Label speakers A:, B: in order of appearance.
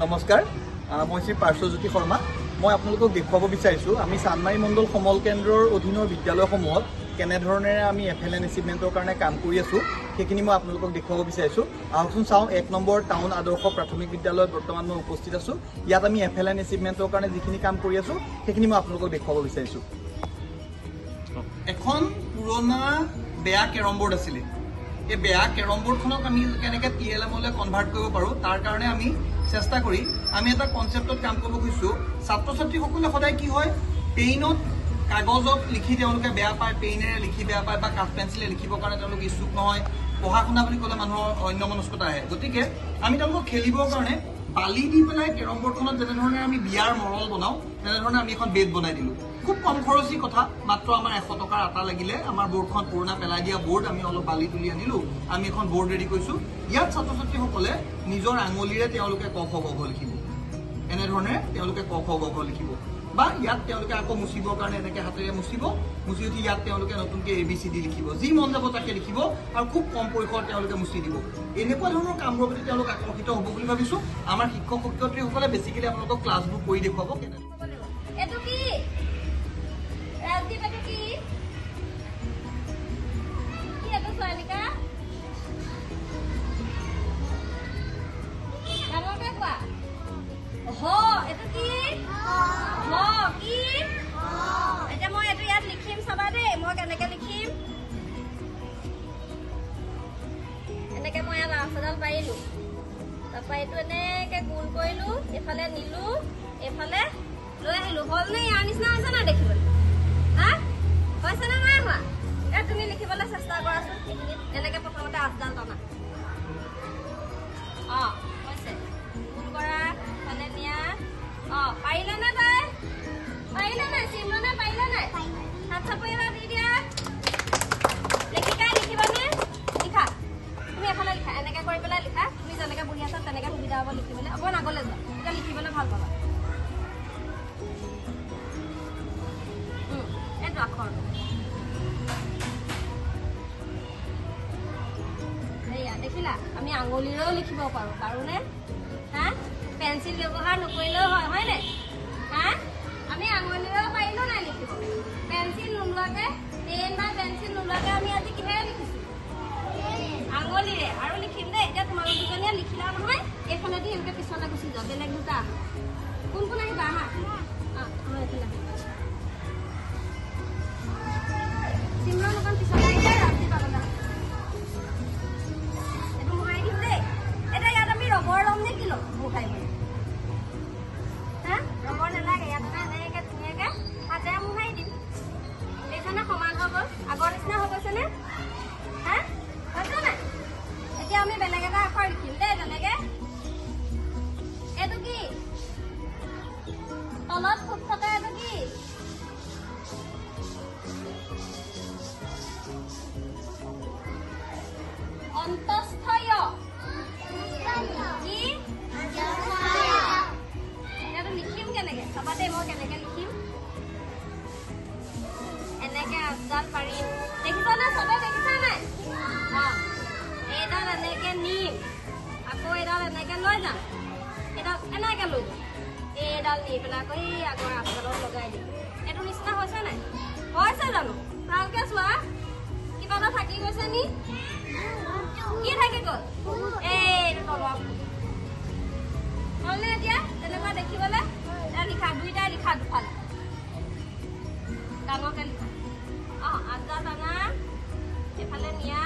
A: নমস্কাৰ মই শ্ৰী পাৰ্শ্বজ্যোতি শৰ্মা মই আপোনালোকক দেখুৱাব বিচাৰিছোঁ আমি চানমাৰী মণ্ডল সমল কেন্দ্ৰৰ অধীনৰ বিদ্যালয়সমূহত কেনেধৰণেৰে আমি FLN এচিভমেণ্টৰ কাৰণে কাম কৰি আছোঁ সেইখিনি মই আপোনালোকক দেখুৱাব বিচাৰিছোঁ আহকচোন চাওঁ 1 নম্বৰ টাউন আদৰ্শ প্ৰাথমিক বিদ্যালয়ত বৰ্তমান মই উপস্থিত আছোঁ ইয়াত আমি FLN এচিভমেণ্টৰ কাৰণে যিখিনি কাম কৰি আছোঁ সেইখিনি মই আপোনালোকক দেখুৱাব বিচাৰিছোঁ এখন পুৰণা বেয়া কেৰম বৰ্ড আছিলে এই বেয়া কেৰম বৰ্ডখনক আমি কেনেকৈ TLM-লৈ কনভাৰ্ট কৰিব পাৰোঁ তাৰ কাৰণে আমি চেষ্টা কৰি আমি এটা কনচেপ্টত কাম কৰিব খুজিছোঁ ছাত্ৰ ছাত্ৰীসকলে সদায় কি হয় পেইনত কাগজত লিখি তেওঁলোকে বেয়া পায় পেইনেৰে লিখি বেয়া পায় বা কাঠ পেঞ্চিলে লিখিবৰ কাৰণে তেওঁলোক ইচ্ছুক নহয় পঢ়া শুনা বুলি ক'লে মানুহৰ অন্যমনস্কতা আহে গতিকে আমি তেওঁলোকক খেলিবৰ কাৰণে বালি দি পেলাই কেৰম বৰ্ডখনত যেনেধৰণে আমি বিয়াৰ মৰল বনাওঁ তেনেধৰণে আমি এখন বেড বনাই দিলোঁ খুব কম খৰচী কথা মাত্ৰ আমাৰ 100 টকাৰ আটা লাগিলে আমাৰ বৰ্ডখন পুৰণা পেলাই দিয়া বৰ্ড আমি অলপ বালি তুলি আনিলোঁ আমি এখন বৰ্ড ৰেডি কৰিছোঁ ইয়াত ছাত্ৰ ছাত্ৰীসকলে নিজৰ আঙুলিৰে তেওঁলোকে ক খ গ ঘ লিখিব এনেধৰণে তেওঁলোকে ক খ গ ঘ লিখিব বা ইয়াত তেওঁলোকে আকৌ মুচিবৰ কাৰণে এনেকৈ হাতেৰে মুচি উঠি ইয়াত তেওঁলোকে নতুনকৈ ABCD লিখিব যি মন যাব তাকে লিখিব আৰু খুব কম পৰিসৰত তেওঁলোকে মুচি দিব এনেকুৱা ধৰণৰ কামবোৰৰ প্ৰতি তেওঁলোক আকৰ্ষিত হ'ব বুলি ভাবিছোঁ আমাৰ শিক্ষক শিক্ষয়িত্ৰীসকলে বেছিকেলি আপোনালোকক ক্লাছবোৰ কৰি দেখুৱাব
B: এনেকে মই লাষ্টডাল পাৰিলো তাৰপৰা এইটো এনেকে গোল কৰিলো এফালে নিলো এফালে লৈ আহিলো হল নে ইয়াৰ নিচিনা হৈছে না দেখিবলৈ হা হৈছে না নাই হোৱা এ তুমি লিখিবলৈ চেষ্টা কৰাচোন এনেকে প্ৰথমতে আঠডাল টনা হৈছে গোল কৰা ফালে নিয়া পাৰিলে নে তাই পাৰিলে নাই চিমৰণে পাৰিলে নাই হাত চাপৰি এটা দি দিয়া লিখিবানে লিখা তুমি এফালে লিখা এনেকে কৰি পেলাই লিখা তুমি যেনেকে বহি আছা তেনেকে সুবিধা হ'ব লিখিবলৈ অকণ আগলৈ যোৱা তেতিয়া লিখিবলৈ ভাল পাবা এইটো আখৰ এয়া দেখিলা আমি আঙুলিৰেও লিখিব পাৰোঁনে হা পেঞ্চিল ব্যৱহাৰ নকৰিলেও হয়নে হা আমি আঙুলিৰেও পাৰিলো নাই লিখিব পেঞ্চিল নোলোৱাকে পেন বা পেঞ্চিল নোলোৱাকে আমি আজি কিহেৰে লিখিছোঁ আঙুলিৰে আৰু লিখিম দেই এতিয়া তোমালোক দুজনীয়ে লিখিলা নহয় এইফালেদি এনেকৈ পিছলৈ গুচি যোৱা বেলেগ দুটা কোন কোন আহিবা আহা এইফালে চিমৰণ অকণ পিছলৈ আহিলে ৰাতি পাগলা এইটো মোহাৰি দিম দেই এতিয়া ইয়াত আমি ৰবৰ ল'ম নে কি ল'ম মোহাৰিবলৈ হা ৰবৰ নালাগে ইয়াত এনেকৈ ধুনীয়াকৈ হাতেৰে মোহাৰি দিম এইখনে সমান হৈ গ'ল আগৰ নিচিনা হৈ গৈছেনে হা হৈছে নাই এতিয়া আমি বেলেগ এটা আখৰ লিখিম দেই তেনেকে এইটো কি তলত ফুট থকা এইটো কি অন্তস্থয় কি এতিয়াতো লিখিম কেনেকে চাবা দেই মই কেনেকে লিখিম এনেকে আঠডাল পাৰিম দেখিছানে চবে দেখিছা নাই এইডাল এনেকে নিম আকৌ এইডাল এনেকে লৈ যাম এইডাল এনেকে লৈ যাম এইডাল নি পেলাই আকৌ এই আগৰ আঠডালত লগাই দিম এইটো নিচিনা হৈছে নাই হৈছে জানো ভালকে চোৱা কিবা এটা থাকি গৈছে নি কি থাকি গ'ল এইটো তলৰ হ'লনে এতিয়া তেনেকুৱা দেখিবলৈ লিখা দুইটাই লিখা দুফালে ডাঙৰকে লিখা আঠডাল টানা এফালে নিয়া